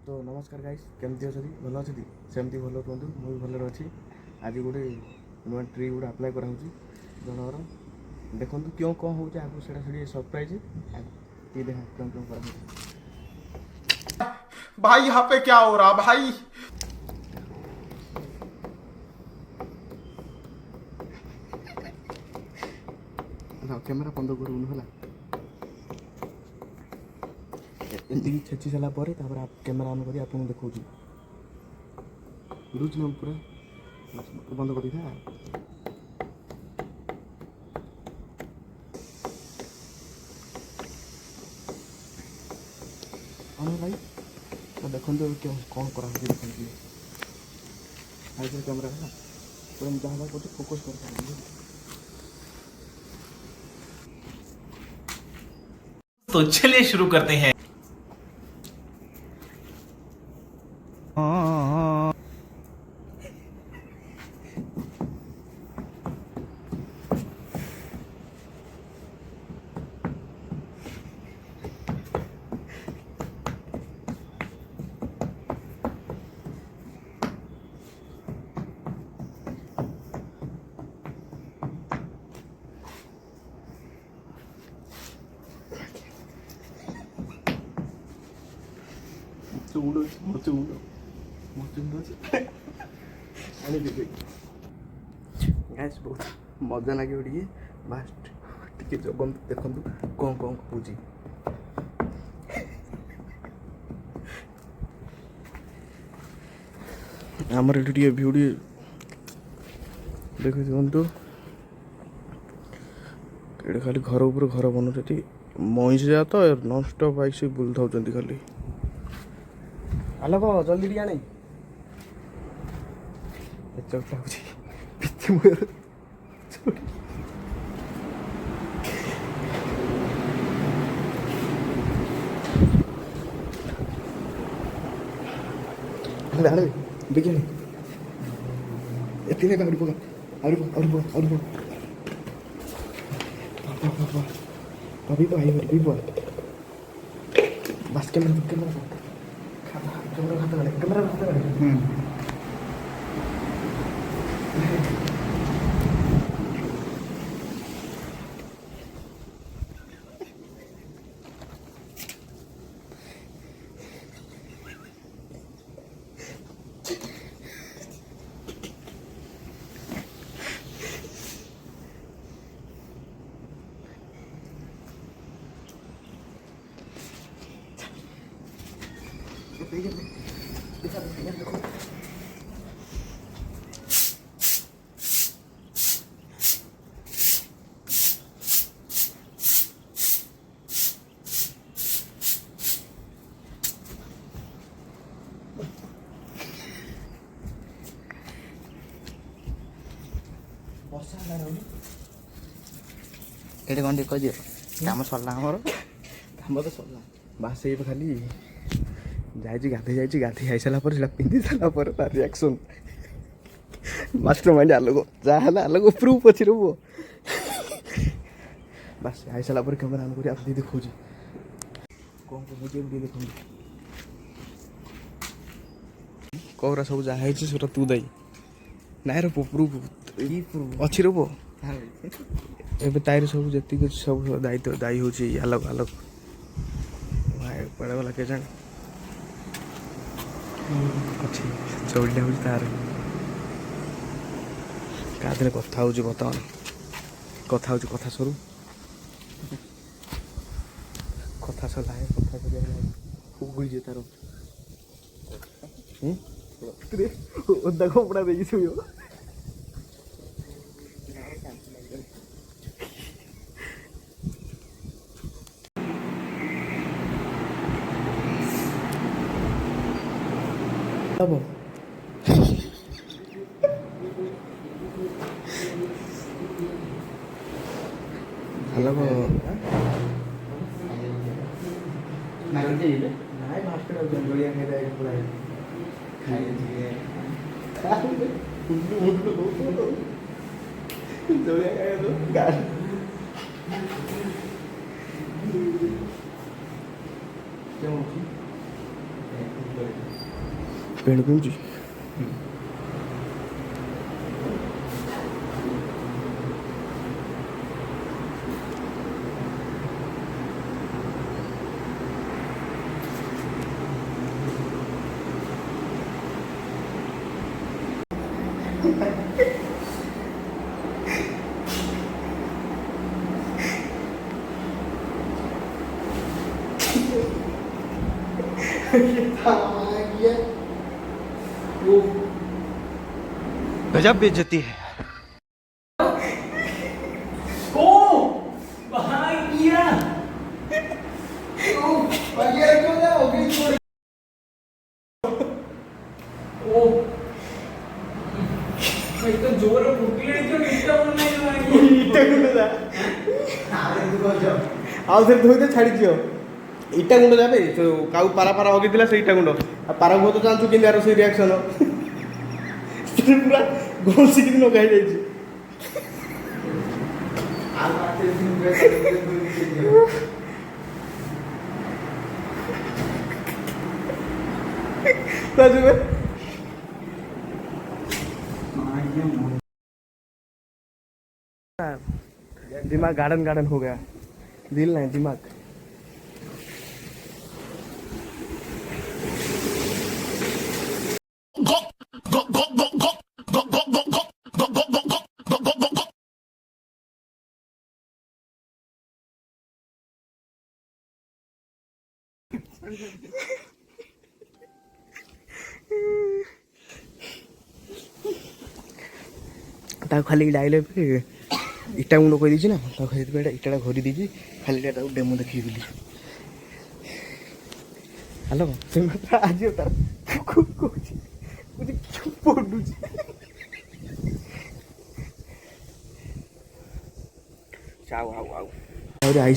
तो नमस्कार गाइस केमती अच्छी भल अच्छी सेमती भल रुहतु मुझे भल अच्छी आज गोटे नुआ ट्री गोटे आप्लाय कर जनर देखो क्यों कौन हो आगे से सरप्राइज ये देखा क्यों क्यों कर भाई यहाँ पे क्या हो रहा भाई। कैमेरा बंद करूँ एमती छेची सारापर कैमेरा ऑन कर आपको देखा रुच ना पूरा बंद कर दीथा भाई तो देखो कौन करा देखते कैमेरा है पूरा जहाँ कर फोकस कर तो चलिए शुरू करते हैं। गाइस बहुत मजा लगे टे बास टे जगन देखु कौन कौन पूजी आमर ये भ्यू देखो देखु ये खाली घर ऊपर घर बनाते मईसा तो नन स्टॉप बाइक से बुल था खाली आलोक जल्दी टे आने चौथा देखिए अभी तो आई अभी बस कैमरा देखो ये कौन कह दियो कम सरला कम तो सरला बास ये खाली जाइए गाधे आई सारा पिंधि सारापर तार रिएक्शन मास्टर माइंड आलोक जहाँ आलोक प्रूफ अच्छी रो बस आई सारापर कैमरा ऑन कर आप देखो कौन मुझे देखो कौरा सब जहाँ सब तू दाई ना रो प्रूफ अच्छी रो एवं तार सब जी सब दायित्व दायी हूँ आलोक आलोक पड़े वाला के जाने अच्छी चौड़ा हूँ तार क्या दिन कथा हूँ बर्तमान कथा हूँ कथा सरू कथा सरला कथा सर तार ओदा कपड़ा देखी शुभ अब हेलो नाई मास्टर जोड़िया क्यों ପେଣ୍ଟ ପିନ୍ଧୁଛି गजब बेइज्जती है ଆଉ ଥରେ ଧୋଇତେ ଛାଡ଼ିଦିଅ ଇଟା ଗୁଣ୍ଡ ଯାବେ କାଉ ପାରା ପାରା ହଗିଥିଲା ସେ ଇଟା ଗୁଣ୍ଡ ଆଉ ପାରା ବହୁତ ଜାଣିଛୁ କେମିତି ଆର ସେଇ ରିଆକ୍ସନ ପୁରା ଘଷିକିରି ଲଗା ହେଇଯାଇଛି दिमाग गार्डन गार्डन हो गया दिल नहीं दिमाग खाली डायलॉग इटा गुंड कह दी ना इटा घरी दी खाली डेमो देखी बोली हेलो आज तार पड़ू चाऊ आउ आउ आई